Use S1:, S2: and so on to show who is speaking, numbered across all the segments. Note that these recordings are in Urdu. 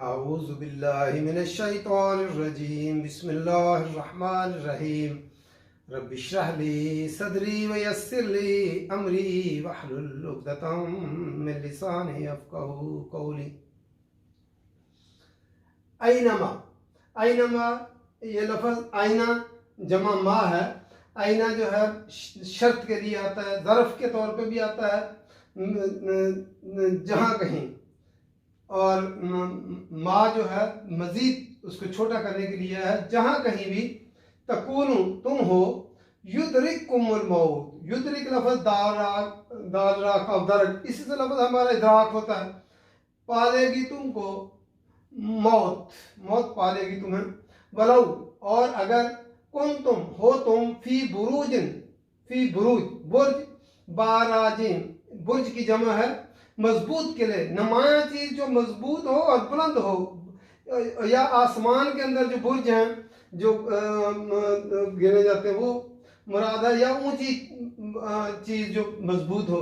S1: اعوذ باللہ من الشیطان الرجیم بسم اللہ الرحمن الرحیم رب اشرح لی صدری ویسر لی امری واحلل عقدۃ من لسانی یفقہوا قولی۔ اینما یہ لفظ آئینہ جمع ما ہے۔ آئینہ جو ہے شرط کے لیے آتا ہے، ظرف کے طور پہ بھی آتا ہے جہاں کہیں، اور ما جو ہے مزید اس کو چھوٹا کرنے کے لیے ہے، جہاں کہیں بھی تکونو تم ہو، یدرککم الموت، یدرک لفظ دال را کا درج، اسی سے لفظ ہمارا ادراک ہوتا ہے، پالے گی تم کو موت پالے گی تمہیں، ولو اور اگر کن تم ہو تم فی بروج برج، باراجین برج کی جمع ہے مضبوط قلعے، نمایاں چیز جو مضبوط ہو اور بلند ہو، یا آسمان کے اندر جو برج ہیں جو گنے جاتے ہیں وہ مراد ہے، یا اونچی چیز جو مضبوط ہو،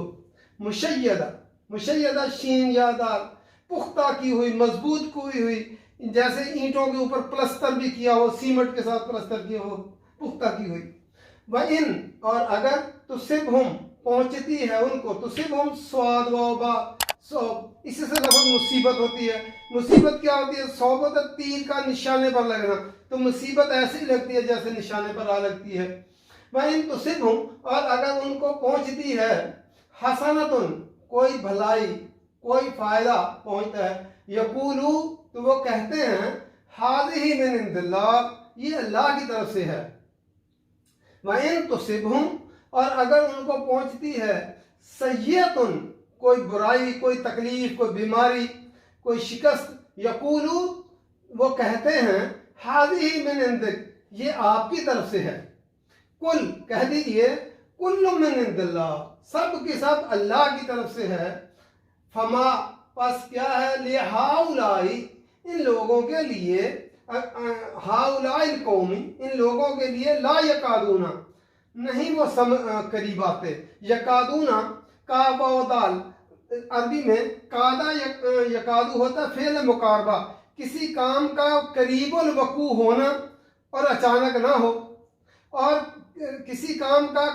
S1: مشیدہ شین یا دال، پختہ کی ہوئی، مضبوط کی ہوئی، جیسے اینٹوں کے اوپر پلستر بھی کیا ہو، سیمنٹ کے ساتھ پلستر کیا ہو، پختہ کی ہوئی۔ وَإِن اور اگر تصبہم پہنچتی ہے ان کو، تصبہم سواد وبا، اسی سے لفظ مصیبت ہوتی ہے۔ مصیبت کیا ہوتی ہے؟ صوبت تیر کا نشانے پر لگنا، تو مصیبت ایسی لگتی ہے جیسے نشانے پر آ لگتی ہے۔ وَإِن تُصِبْهُمْ اور اگر ان کو پہنچتی ہے حسنۃ کوئی بھلائی، کوئی فائدہ پہنچتا ہے، یقولو تو وہ کہتے ہیں ہذہ من عند اللہ، یہ اللہ کی طرف سے ہے۔ وَإِن تُصِبْهُمْ اور اگر ان کو پہنچتی ہے سیئۃ کوئی برائی، کوئی تکلیف، کوئی بیماری، کوئی شکست، یقولو وہ کہتے ہیں ہذہ من عندک، یہ آپ کی طرف سے ہے۔ کل کہہ دیجئے کل من عند اللہ، سب کے سب اللہ کی طرف سے ہے۔ فما پس کیا ہے، لہؤلاء ان لوگوں کے لیے، ہؤلاء القوم ان لوگوں کے لیے، لا یکادون نہیں وہ قریب آتے، یکادون کا و دال، عربی میں کادا یکادو ہوتا ہے فعل مقاربہ، کسی کام کا قریب الوقوع ہونا اور اچانک نہ ہو، اور کسی کام کا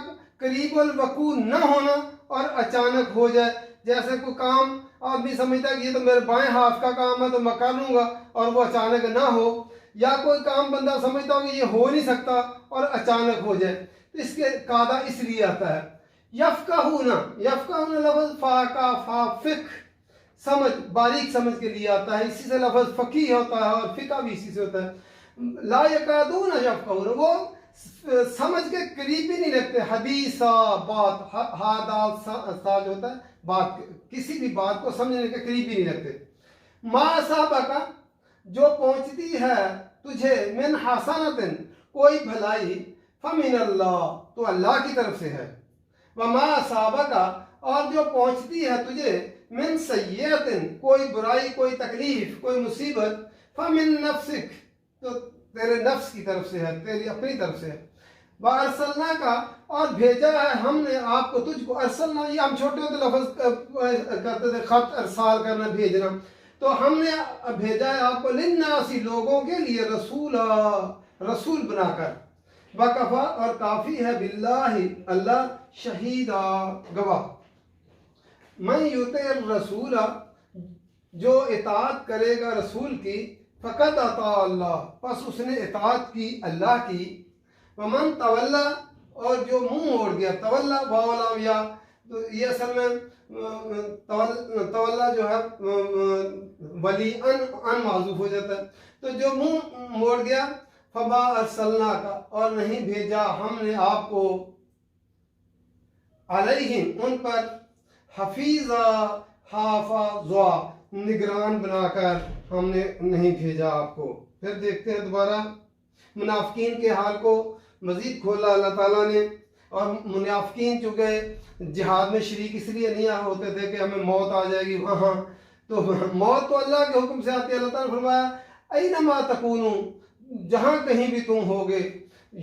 S1: قریب الوقوع نہ ہونا اور اچانک ہو جائے۔ جیسے کوئی کام آدمی سمجھتا ہے کہ یہ تو میرے بائیں ہاتھ کا کام ہے تو میں کر لوں گا، اور وہ اچانک نہ ہو، یا کوئی کام بندہ سمجھتا ہو کہ یہ ہو نہیں سکتا اور اچانک ہو جائے، تو اس کے قاعدہ اس لیے آتا ہے۔ یفقہون لفظ فا کا فا فقہ، سمجھ، باریک سمجھ کے لیے آتا ہے، اسی سے لفظ فقیہ ہوتا ہے، اور فقہ بھی اسی سے ہوتا ہے۔ لا یکادون یفقہون، وہ سمجھ کے قریب بھی نہیں لگتے، حدیثہ بات، ہادال سا جو ہوتا ہے بات، کسی بھی بات کو سمجھنے کے قریب بھی نہیں لگتے۔ ما اصابک جو پہنچتی ہے تجھے، من حسنۃ کوئی بھلائی، فمن اللہ تو اللہ کی طرف سے ہے۔ وما اصابک اور جو پہنچتی ہے تجھے، من سیئۃ کوئی برائی، کوئی تکلیف، کوئی مصیبت، فمن نفسک تو تیرے نفس کی طرف سے ہے، تیری اپنی طرف سے ہے۔ وارسلنا کا اور بھیجا ہے ہم نے آپ کو، تجھ کو، ارسلنا یہ ہم چھوٹے ہوتے لفظ کرتے تھے، خط ارسال کرنا، بھیجنا، تو ہم نے بھیجا ہے آپ کو للناس لوگوں کے لیے، رسول بنا کر، وکفا اور کافی ہے، باللہ اللہ، شہیدا گواہ۔ من یطع الرسول جو اطاعت کرے گا رسول کی، فقد اطاع اللہ پس اس نے اطاعت کی اللہ کی۔ ومن تولا اور جو منہ موڑ گیا، تولا واو یا، تو یہ اصل میں تولا جو ہے ولی ان معذوف ہو جاتا ہے، تو جو منہ موڑ گیا، فما ارسلنا کا اور نہیں بھیجا ہم نے آپ کو، علیہم ان پر، حفیظا حافظا نگران بنا کر ہم نے نہیں بھیجا آپ کو۔ پھر دیکھتے ہیں دوبارہ منافقین کے حال کو مزید کھولا اللہ تعالیٰ نے، اور منافقین چونکہ جہاد میں شریک اس لیے نہیں ہوتے تھے کہ ہمیں موت آ جائے گی وہاں، تو موت تو اللہ کے حکم سے آتی ہے۔ اللہ تعالیٰ نے فرمایا اینما تکونو جہاں کہیں بھی تم ہوگے،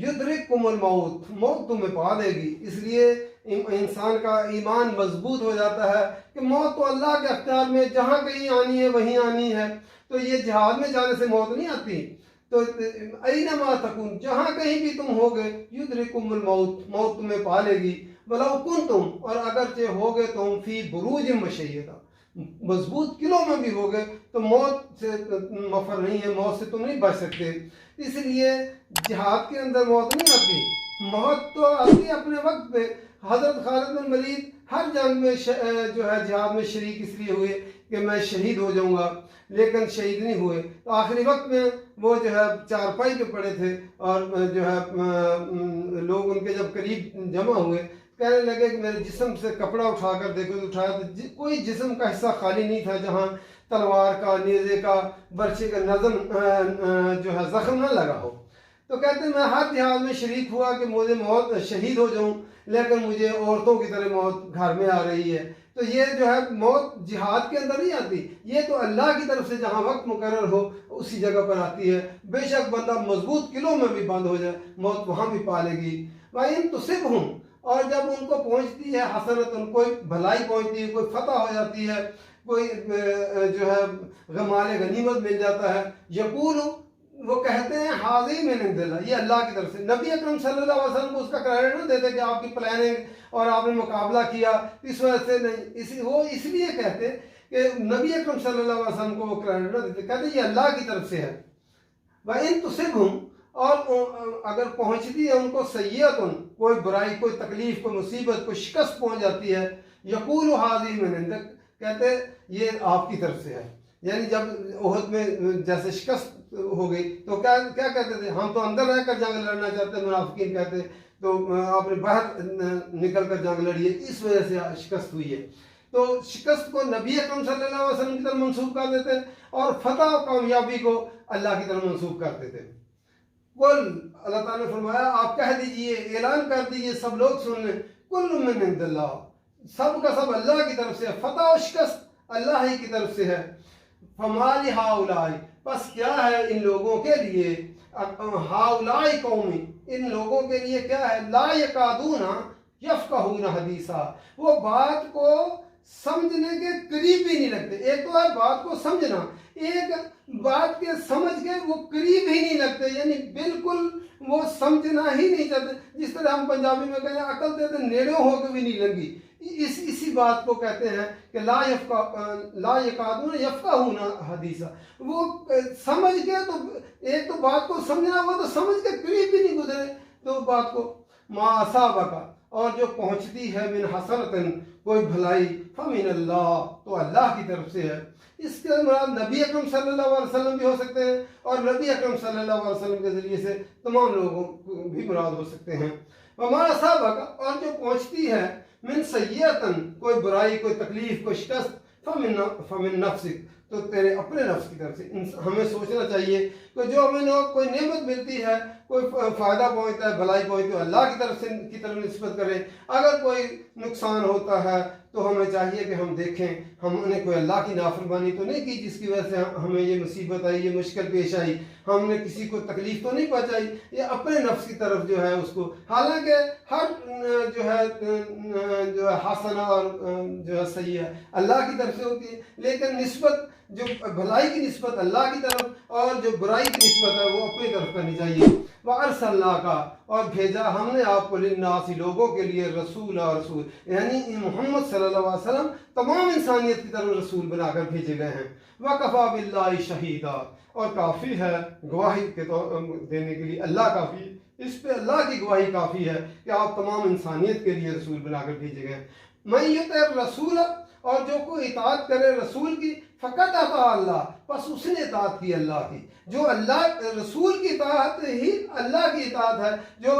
S1: یدرککم الموت موت تمہیں پا دے گی۔ اس لیے انسان کا ایمان مضبوط ہو جاتا ہے کہ موت تو اللہ کے اختیار میں، جہاں کہیں آنی ہے وہیں آنی ہے، تو یہ جہاد میں جانے سے موت نہیں آتی. تو اینما تکون، جہاں کہیں بھی تم ہوگے، یدرککم الموت، موت تمہیں پا لے گی. ولو کنتم، اور اگرچہ ہوگے تم فی بروج مشیدہ، مضبوط قلعوں میں بھی ہوگے تو موت سے مفر نہیں ہے، موت سے تم نہیں بچ سکتے. اس لیے جہاد کے اندر موت نہیں آتی. موت تو آتی اپنے وقت پہ. حضرت خالد بن ولید ہر جنگ میں جو ہے جہاد میں شریک اس لیے ہوئے کہ میں شہید ہو جاؤں گا، لیکن شہید نہیں ہوئے. تو آخری وقت میں وہ جو ہے چارپائی پہ پڑے تھے، اور جو ہے لوگ ان کے جب قریب جمع ہوئے کہنے لگے کہ میرے جسم سے کپڑا اٹھا کر دیکھو. تو اٹھایا تو کوئی جسم کا حصہ خالی نہیں تھا جہاں تلوار کا، نیزے کا، برچے کا نظم جو ہے زخم نہ لگا ہو. تو کہتے ہیں میں ہر جہاد میں شریک ہوا کہ مجھے موت شہید ہو جاؤں، لیکن مجھے عورتوں کی طرح موت گھر میں آ رہی ہے. تو یہ جو ہے موت جہاد کے اندر نہیں آتی، یہ تو اللہ کی طرف سے جہاں وقت مقرر ہو اسی جگہ پر آتی ہے. بے شک بندہ مضبوط قلعوں میں بھی بند ہو جائے، موت وہاں بھی پا لے گی. وَإِن تُصِبْهُمْ، اور جب ان کو پہنچتی ہے حسنۃ، کوئی بھلائی پہنچتی ہے، کوئی فتح ہو جاتی ہے، کوئی جو ہے مال غنیمت مل جاتا ہے، یقول، وہ کہتے ہیں حاضی من عند اللہ، یہ اللہ کی طرف سے. نبی اکرم صلی اللہ علیہ وسلم کو اس کا کریڈٹ نہ دیتے کہ آپ کی پلاننگ اور آپ نے مقابلہ کیا اس وجہ سے نہیں. وہ اس لیے کہتے کہ نبی اکرم صلی اللہ علیہ وسلم کو وہ کریڈٹ نہ دیتے، کہتے یہ اللہ کی طرف سے ہے. وَإِن تُصِبْهُمْ، اور اگر پہنچتی ہے ان کو سیئۃ، کوئی برائی، کوئی تکلیف، کوئی مصیبت، کوئی شکست پہنچ جاتی ہے، یقول حاضی من عندک، کہتے یہ آپ کی طرف سے ہے. یعنی جب احد میں جیسے شکست ہو گئی تو کیا کہتے تھے، ہم تو اندر رہ کر جنگ لڑنا چاہتے ہیں، منافقین کہتے تو آپ نے باہر نکل کر جنگ لڑی ہے، اس وجہ سے شکست ہوئی ہے. تو شکست کو نبی اکرم صلی اللہ علیہ وسلم کی طرف منسوب کر دیتے، اور فتح و کامیابی کو اللہ کی طرف منسوب کرتے تھے. کل، اللہ تعالیٰ نے فرمایا آپ کہہ دیجئے، اعلان کر دیجئے، سب لوگ سن لیں، کل من عند اللہ، سب کا سب اللہ کی طرف سے ہے، فتح و شکست اللہ ہی کی طرف سے ہے. فما لہؤلاء، پس کیا ہے ان لوگوں کے لیے، ہؤلاء قوم، ان لوگوں کے لیے کیا ہے، لا یکادون یفقہون حدیثا، وہ بات کو سمجھنے کے قریب بھی نہیں لگتے. ایک تو ہے بات کو سمجھنا، ایک بات کے سمجھ کے وہ قریب ہی نہیں لگتے، یعنی بالکل وہ سمجھنا ہی نہیں چاہتے. جس طرح ہم پنجابی میں کہتے ہیں عقل دے دے نیڑے ہو کے بھی نہیں لگی، اسی بات کو کہتے ہیں کہ لا یکادون یفقہون حدیثا. وہ سمجھ کے تو ایک تو بات کو سمجھنا، وہ تو سمجھ کے قریب بھی نہیں گزرے. تو بات کو ما اصابک، اور جو پہنچتی ہے من حسنۃ، کوئی بھلائی، فمن اللہ، تو اللہ کی طرف سے ہے. اس کے مراد نبی اکرم صلی اللہ علیہ وسلم بھی ہو سکتے ہیں، اور نبی اکرم صلی اللہ علیہ وسلم کے ذریعے سے تمام لوگوں کو بھی مراد ہو سکتے ہیں. وما اصابک، اور جو پہنچتی ہے من سیئۃ، کوئی برائی، کوئی تکلیف، کوئی شکست، فمن نفسک، تو تیرے اپنے نفس کی طرف سے. ہمیں سوچنا چاہیے کہ جو ہمیں کوئی نعمت ملتی ہے، کوئی فائدہ پہنچتا ہے، بھلائی پہنچتی ہے، اللہ کی طرف سے کی طرف نسبت کریں. اگر کوئی نقصان ہوتا ہے تو ہمیں چاہیے کہ ہم دیکھیں ہم نے کوئی اللہ کی نافرمانی تو نہیں کی جس کی وجہ سے ہمیں یہ مصیبت آئی، یہ مشکل پیش آئی، ہم نے کسی کو تکلیف تو نہیں پہنچائی. یہ اپنے نفس کی طرف جو ہے اس کو، حالانکہ ہر جو ہے حسنہ اور جو ہے سیئہ اللہ کی طرف سے ہوتی ہے، لیکن نسبت جو بھلائی کی نسبت اللہ کی طرف اور جو برائی کی نسبت ہے وہ اپنی طرف کرنی چاہیے. وَأَرْسَلْنَاكَ، اور بھیجا ہم نے آپ کو للناس، لوگوں کے لیے، رسول، یعنی محمد صلی اللہ علیہ وسلم تمام انسانیت کی طرف رسول بنا کر بھیجے گئے ہیں. وَكَفَى بِاللَّهِ شَهِيدًا، اور کافی ہے گواہی کے دینے کے لیے اللہ کافی، اس پہ اللہ کی گواہی کافی ہے کہ آپ تمام انسانیت کے لیے رسول بنا کر بھیجے گئے. مَن یُطِعِ الرَّسُولَ، اور جو کوئی اطاعت کرے رسول کی، فقط اطاع اللہ، بس اس نے اطاعت کی اللہ کی. جو اللہ رسول کی اطاعت ہی اللہ کی اطاعت ہے، جو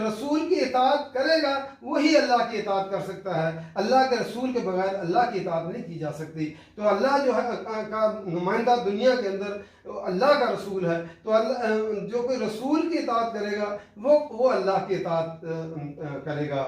S1: رسول کی اطاعت کرے گا وہی اللہ کی اطاعت کر سکتا ہے. اللہ کے رسول کے بغیر اللہ کی اطاعت نہیں کی جا سکتی. تو اللہ جو ہے کا نمائندہ دنیا کے اندر اللہ کا رسول ہے، تو اللہ جو کوئی رسول کی اطاعت کرے گا وہ اللہ کی اطاعت کرے گا.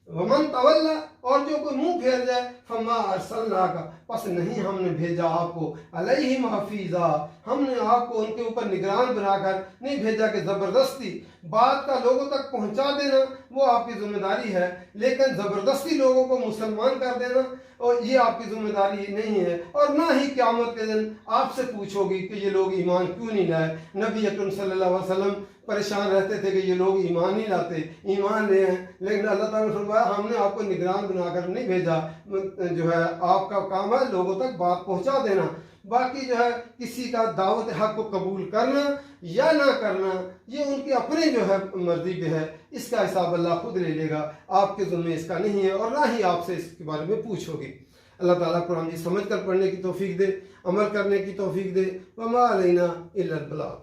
S1: ومن تولا، اور جو کوئی منہ پھیر جائے فما ارسلناک پس نہیں ہم نے بھیجا آپ کو علیہم حفیظا ہم نے آپ کو ان کے اوپر نگران بنا کر نہیں بھیجا کہ زبردستی بات کا لوگوں تک پہنچا دینا وہ آپ کی ذمہ داری ہے، لیکن زبردستی لوگوں کو مسلمان کر دینا اور یہ آپ کی ذمہ داری نہیں ہے، اور نہ ہی قیامت کے دن آپ سے پوچھو گی کہ یہ لوگ ایمان کیوں نہیں لائے۔ نبی اکرم صلی اللہ علیہ وسلم پریشان رہتے تھے کہ یہ لوگ ایمان نہیں لاتے، ایمان لے ہیں، لیکن اللہ تعالیٰ نے فرمایا ہم نے آپ کو نگران بنا کر نہیں بھیجا، جو ہے آپ کا کام ہے لوگوں تک بات پہنچا دینا، باقی جو ہے کسی کا دعوت حق کو قبول کرنا یا نہ کرنا یہ ان کی اپنی جو ہے مرضی پہ ہے، اس کا حساب اللہ خود لے لے گا، آپ کے ذمہ اس کا نہیں ہے اور نہ ہی آپ سے اس کے بارے میں پوچھو گے۔ اللہ تعالیٰ قرآن کی سمجھ کر پڑھنے کی توفیق دے، عمل کرنے کی توفیق دے۔ وما علینا الا البلاغ۔